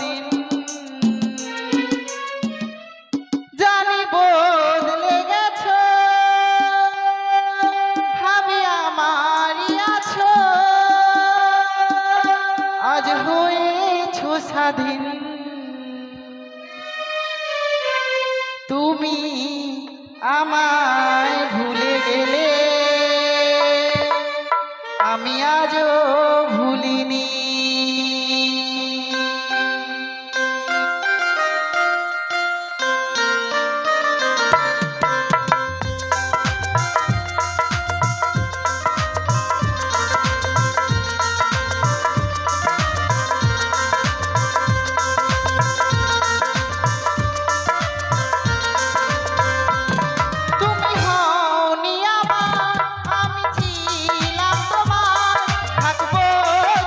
দিন জানি বদলে গেছো, ভাবি আমারই আছো, আজ হয়েছো স্বাধীন। তুমি আমায় ভুলে গেলে, আমি আজও ভুলিনি।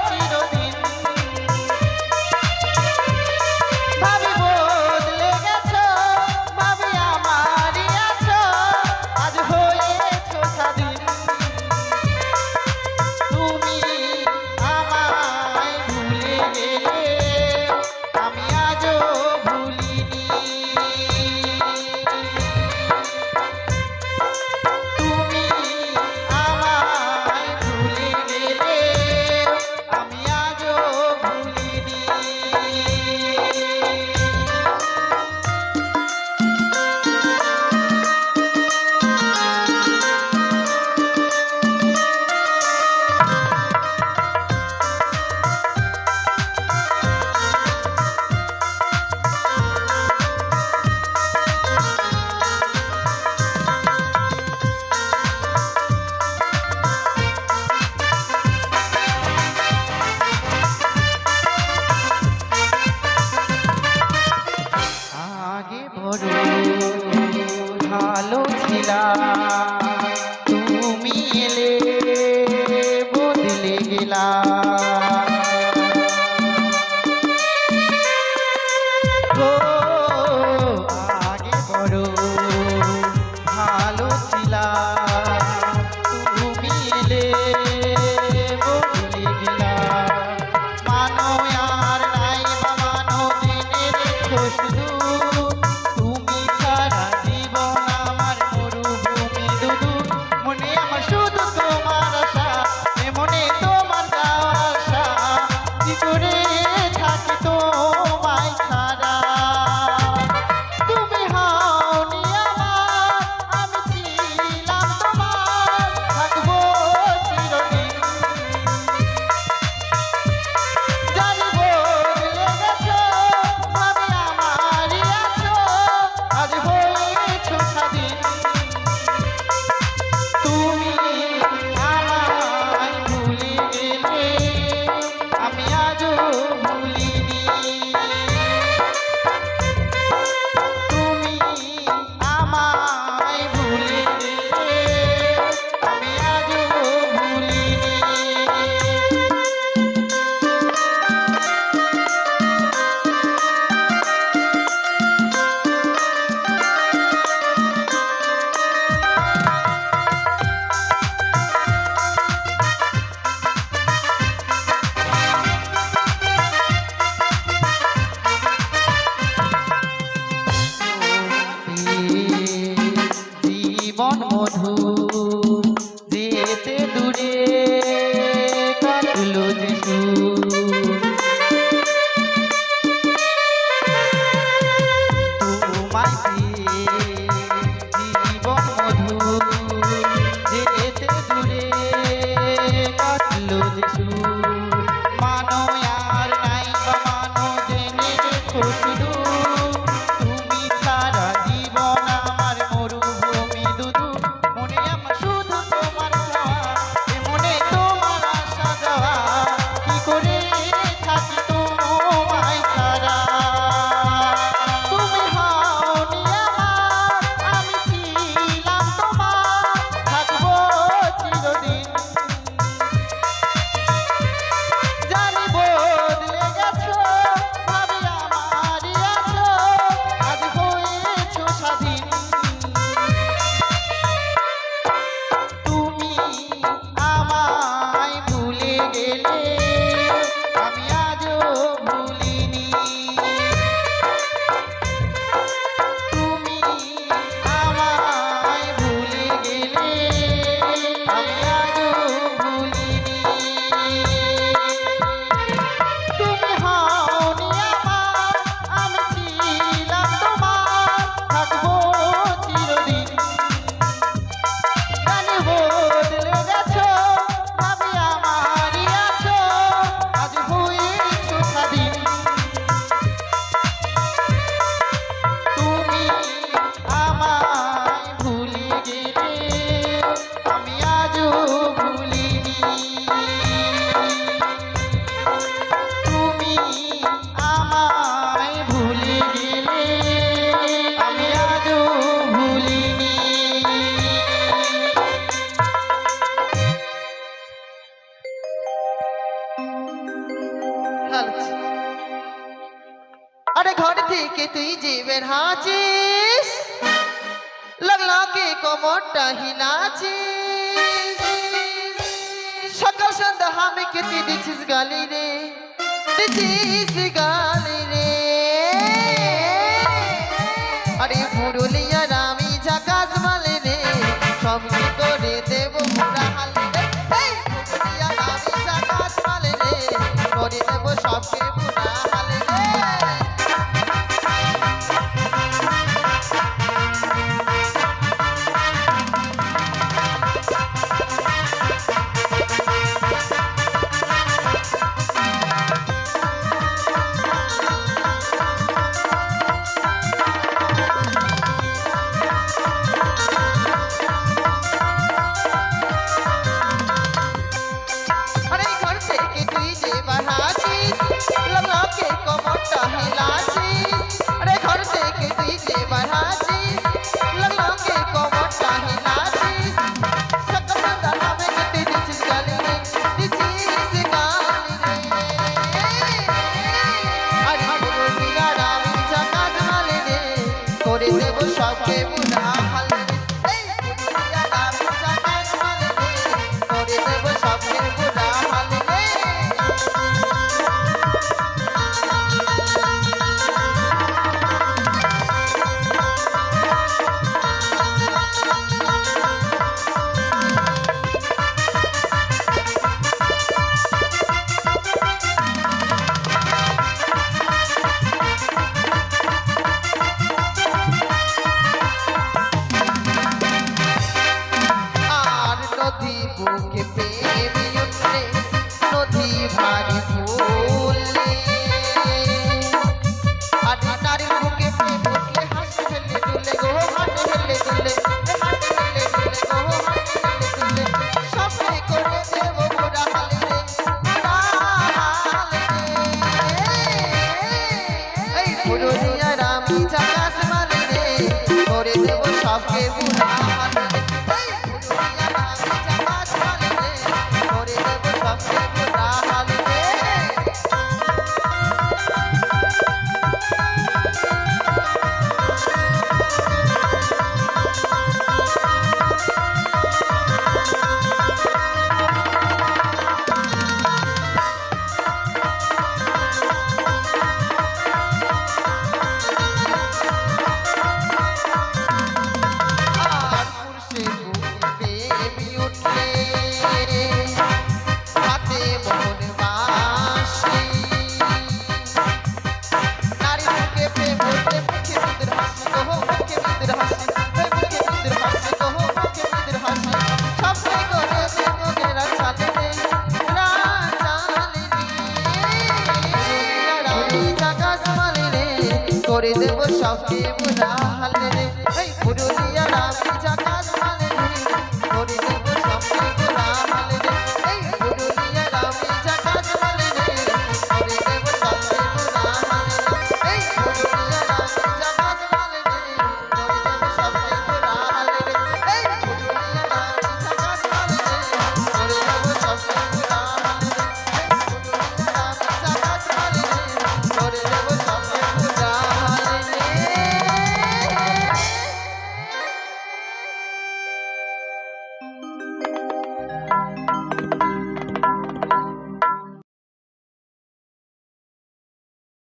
চিরদিন আরে ঘর থেকে তুই যে বের হাছিস লাগলো কি কোমরটা হিলাছিস সকাল সন্ধ্যা আমি কে তুই দিচ্ছিস গালি রে দিচ্ছিস গালি রে আরে পুরুলিয়ার আমি ঝাকাস মালে রে সব কি করে দেব পুরা হালে রে এই পুরুলিয়ার আমি ঝাকাস মালে রে করে দেব সবকে পুরা হালে রে সবকে বুড়া হালে এই পুরুলিয়া আমি ঝাকাস মালে রে করে দেব সবকে বুড়া হালে রে বুকে প্রেমী উঠলে নদী ভারী ফুললে আরে নারীর বুকে প্রেম উঠলে হাসি ফেললে দুলে গো হাঁটে হেলে দুলে হাঁটে হেলে দুলে গো হাঁটে হেলে দুলে সবকে করে দেব বুড়া হালে রে বুড়া হালে রে এই পুরুলিয়ার আমি ঝাকাস মালে রে করে দেব সবকে বুড়া হালে রে করে দেব সবকে বুড়া হালে রে এই পুরুলিয়ার আমি ঝাকাস মালে রে করে দেব সবকে বুড়া হালে রে এই পুরুলিয়ার আমি ঝাকাস মালে রে করে দেব সবকে বুড়া হালে রে এই পুরুলিয়ার আমি ঝাকাস মালে রে করে দেব সবকে বুড়া হালে রে এই পুরুলিয়ার আমি ঝাকাস মালে রে করে দেব সবকে বুড়া হালে রে এই পুরুলিয়ার আমি ঝাকাস মালে রে করে দেব সবকে বুড়া হালে রে